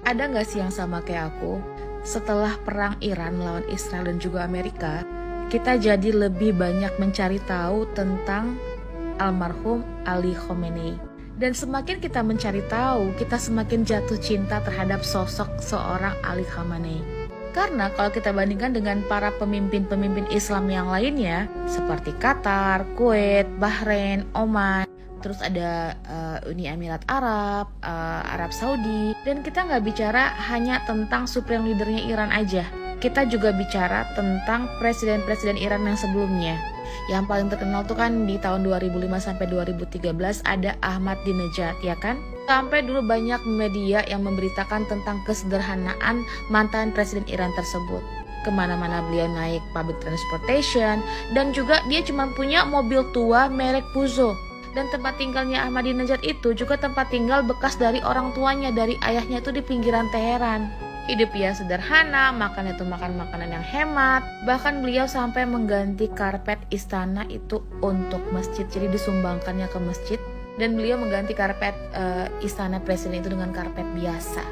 Ada nggak sih yang sama kayak aku? Setelah perang Iran melawan Israel dan juga Amerika, kita jadi lebih banyak mencari tahu tentang almarhum Ali Khamenei. Dan semakin kita mencari tahu, kita semakin jatuh cinta terhadap sosok seorang Ali Khamenei. Karena kalau kita bandingkan dengan para pemimpin-pemimpin Islam yang lainnya, seperti Qatar, Kuwait, Bahrain, Oman, terus ada Uni Emirat Arab, Arab Saudi, dan kita nggak bicara hanya tentang supreme leadernya Iran aja. Kita juga bicara tentang presiden-presiden Iran yang sebelumnya. Yang paling terkenal tuh kan di tahun 2005 sampai 2013 ada Ahmadinejad, ya kan? Sampai dulu banyak media yang memberitakan tentang kesederhanaan mantan presiden Iran tersebut. Kemana-mana beliau naik public transportation, dan juga dia cuma punya mobil tua merek Peugeot. Dan tempat tinggalnya Ahmadinejad itu juga tempat tinggal bekas dari orang tuanya, dari ayahnya itu di pinggiran Teheran. Hidup dia sederhana, makan itu makan makanan yang hemat. Bahkan beliau sampai mengganti karpet istana itu untuk masjid, jadi disumbangkannya ke masjid. Dan beliau mengganti karpet istana presiden itu dengan karpet biasa.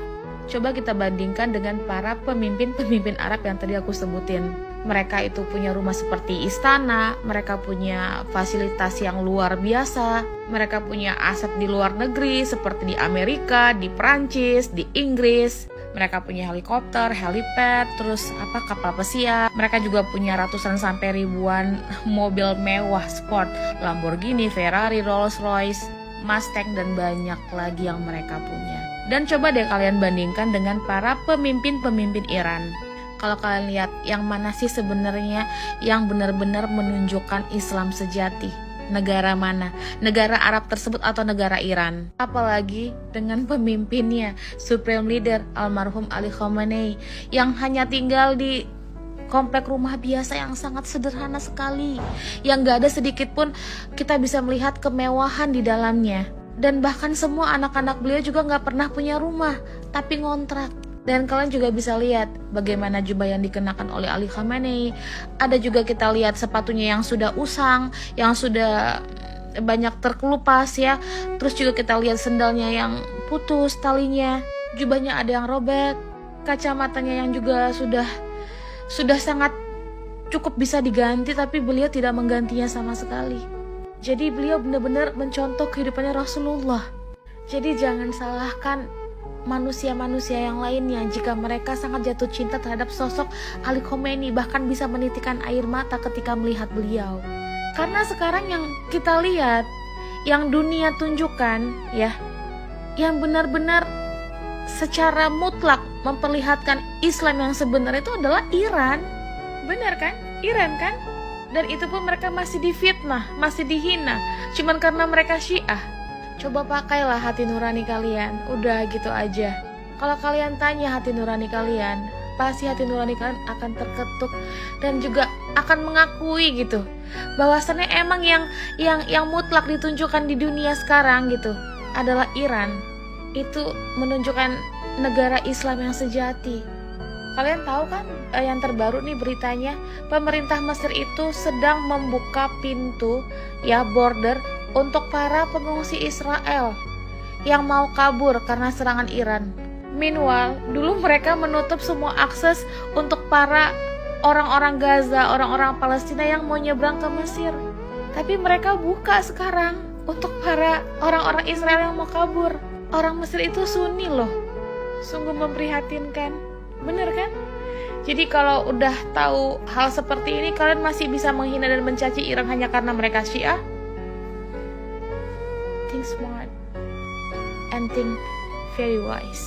Coba kita bandingkan dengan para pemimpin-pemimpin Arab yang tadi aku sebutin. Mereka itu punya rumah seperti istana, mereka punya fasilitas yang luar biasa, mereka punya aset di luar negeri seperti di Amerika, di Perancis, di Inggris. Mereka punya helikopter, helipad, terus kapal pesiar. Mereka juga punya ratusan sampai ribuan mobil mewah sport, Lamborghini, Ferrari, Rolls-Royce, Mustang, dan banyak lagi yang mereka punya. Dan coba deh kalian bandingkan dengan para pemimpin-pemimpin Iran. Kalau kalian lihat yang mana sih sebenarnya yang benar-benar menunjukkan Islam sejati? Negara mana? Negara Arab tersebut atau negara Iran? Apalagi dengan pemimpinnya, Supreme Leader almarhum Ali Khamenei, yang hanya tinggal di komplek rumah biasa yang sangat sederhana sekali, yang gak ada sedikit pun kita bisa melihat kemewahan di dalamnya. Dan bahkan semua anak-anak beliau juga gak pernah punya rumah, tapi ngontrak. Dan kalian juga bisa lihat bagaimana jubah yang dikenakan oleh Ali Khamenei. Ada juga kita lihat sepatunya yang sudah usang, yang sudah banyak terkelupas ya. Terus juga kita lihat sendalnya yang putus talinya, jubahnya ada yang robek, kacamatanya yang juga sudah sangat cukup bisa diganti, tapi beliau tidak menggantinya sama sekali. Jadi beliau benar-benar mencontoh kehidupannya Rasulullah. Jadi jangan salahkan manusia-manusia yang lainnya jika mereka sangat jatuh cinta terhadap sosok Ali Khamenei, bahkan bisa menitikan air mata ketika melihat beliau. Karena sekarang yang kita lihat, yang dunia tunjukkan ya, yang benar-benar secara mutlak memperlihatkan Islam yang sebenarnya itu adalah Iran. Benar kan? Iran kan? Dan itu pun mereka masih difitnah, masih dihina, cuman karena mereka Syiah. Coba pakailah hati nurani kalian, udah gitu aja. Kalau kalian tanya hati nurani kalian, pasti hati nurani kalian akan terketuk dan juga akan mengakui gitu, bahwasannya emang yang mutlak ditunjukkan di dunia sekarang gitu adalah Iran. Itu menunjukkan negara Islam yang sejati. Kalian tahu kan yang terbaru nih beritanya, pemerintah Mesir itu sedang membuka pintu ya, border untuk para pengungsi Israel yang mau kabur karena serangan Iran. Meanwhile, dulu mereka menutup semua akses untuk para orang-orang Gaza, orang-orang Palestina yang mau nyebrang ke Mesir. Tapi mereka buka sekarang untuk para orang-orang Israel yang mau kabur. Orang Mesir itu Sunni loh. Sungguh memprihatinkan. Bener kan? Jadi kalau udah tahu hal seperti ini, kalian masih bisa menghina dan mencaci Iran hanya karena mereka Syiah? Think smart and think very wise.